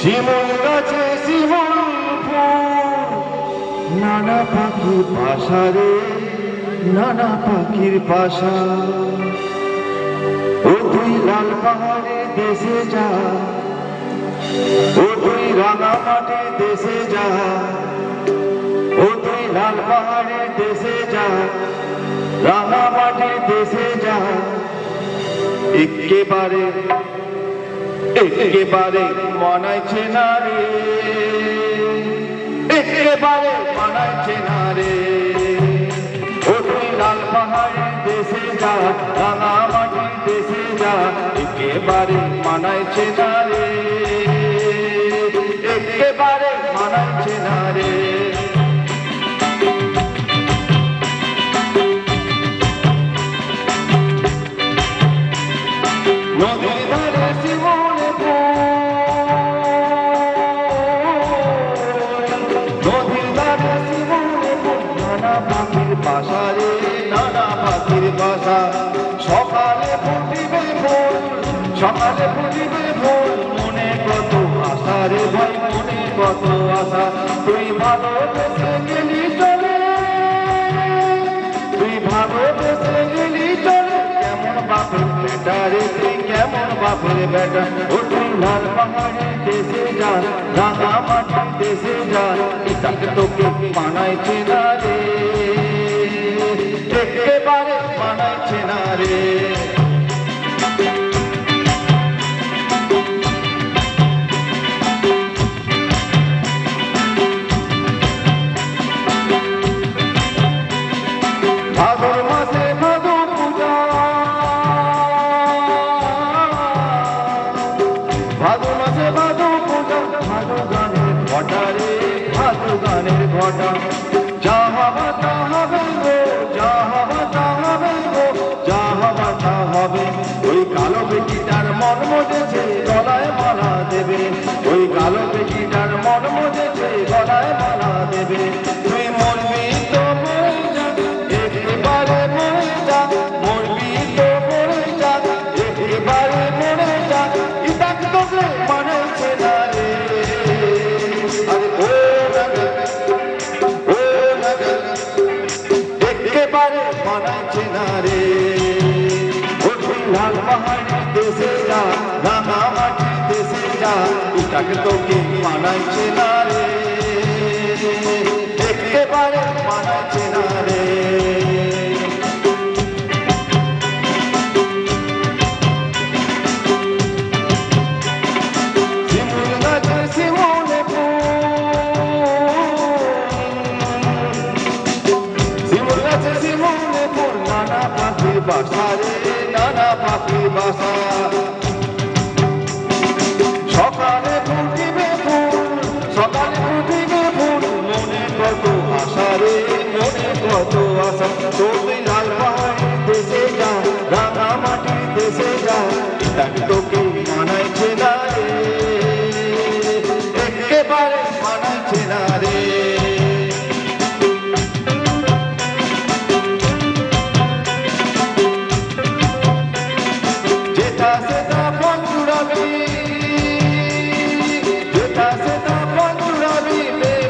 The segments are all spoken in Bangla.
শিমুল গাছে শিমুল ফুল, নানা পাখির বাসা রে, নানা পাখির বাসা। ও তুই লাল পাহাড়ের দেশে যা, ও তুই রাঙা মাটির দেশে যা, ও তুই লাল পাহাড়ের দেশে যা, রাঙা মাটির দেশে যা। একেবারে একেবারে মানাইছে না রে, একেবারে মানাইছে না রে। ও তুই লাল পাহাড়ের দেশে যা, রাঙা মাটির দেশে যা, একেবারে মানাইছে না রে, একেবারে মানাইছে না রে। নদীর ধারে শিমুলে ফুল, নদীর ধারে শিমুলে ফুল, নানা পাখির বাসা রে, নানা পাখির বাসা। সকালে ফুটিবে ফুল, সকালে ফুটিবে ফুল, মনে কত আশা রে ভাই, মনে কত আশা। তুই ভালোবেসে গেলি চলে, তুই ভালোবেসে গেলি চলে, কেমন বাপের বেটা রে তুই, কেমন বাপের বেটা। ও তুই লাল পাহাড়ের দেশে যা, রাঙা মাটির দেশে যা, এটাকে তোকে মানাইছে না রে, একেবারে মানাইছে না রে। ভাদর মাসে ভাদু পূজা, ভাদু মাসে ভাদু পূজা, ভাদু গানের ঘটা রে, ভাদু গানের ঘটা। যা হবা তা হবে গো, যা হবা তা হবে গো, যা হবা তা হবে। ওই কালো বেটিটার মন মজেছে, গলায় মালা দেবে, ওই কালো বেটিটার মন মজেছে, গলায় মালা দেবে। তুই মরবি তো মরে যা, একেবারে মরে যা, মরবি তো মরে যা, একেবারে মরে যা, ইতাকে তোকে মানাইছে না রে। আরে ও নগর, ও নগর, একেবারে মানাইছে না রে। ও তুই লাল পাহাড়ের দেশে যা, রাঙা মাটির দেশে যা, ইতাকে তোকে মানাইছে না রে, একেবারে মানাইছে না রে। শিমুল গাছে শিমুলে ফুল, শিমুল গাছে শিমুলে ফুল, নানা পাখির বাসা রে, নানা পাখির বাসা। সকালে ফুটিবে ফুল, সকালে ফুটিবে ফুল, মনে কত আশা রে, মনে কত আশা। তুই লাল পাহাড়ের দেশে যা, রাঙা মাটির দেশে যা, এটাকে তোকে মানাইছে না রে, একেবারে মানাইছে না রে। যেটা সেটা ফল জুড়াবি, যেটা সেটা ফল জুড়াবি,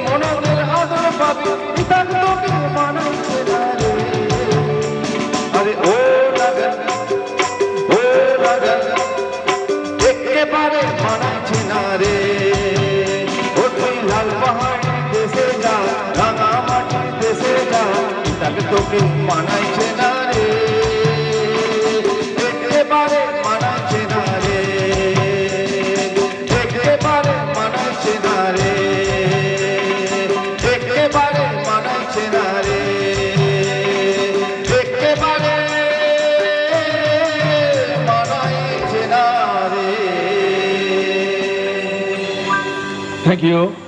মনের আদর পাবি, ইতাকে তোকে মানাইছে না রে। আরে ও নগর, ও নগর, একেবারে মানাইছে না রে। ও তুই লাল পাহাড়ের দেশে যা, রাঙা মাটির দেশে যা, ইতাকে তোকে মানাইছে না রে, একেবারে মানাইছে না রে, একেবারে মানাইছে না রে, একেবারে মানাইছে না রে, একেবারে মানাইছে না রে। Thank you.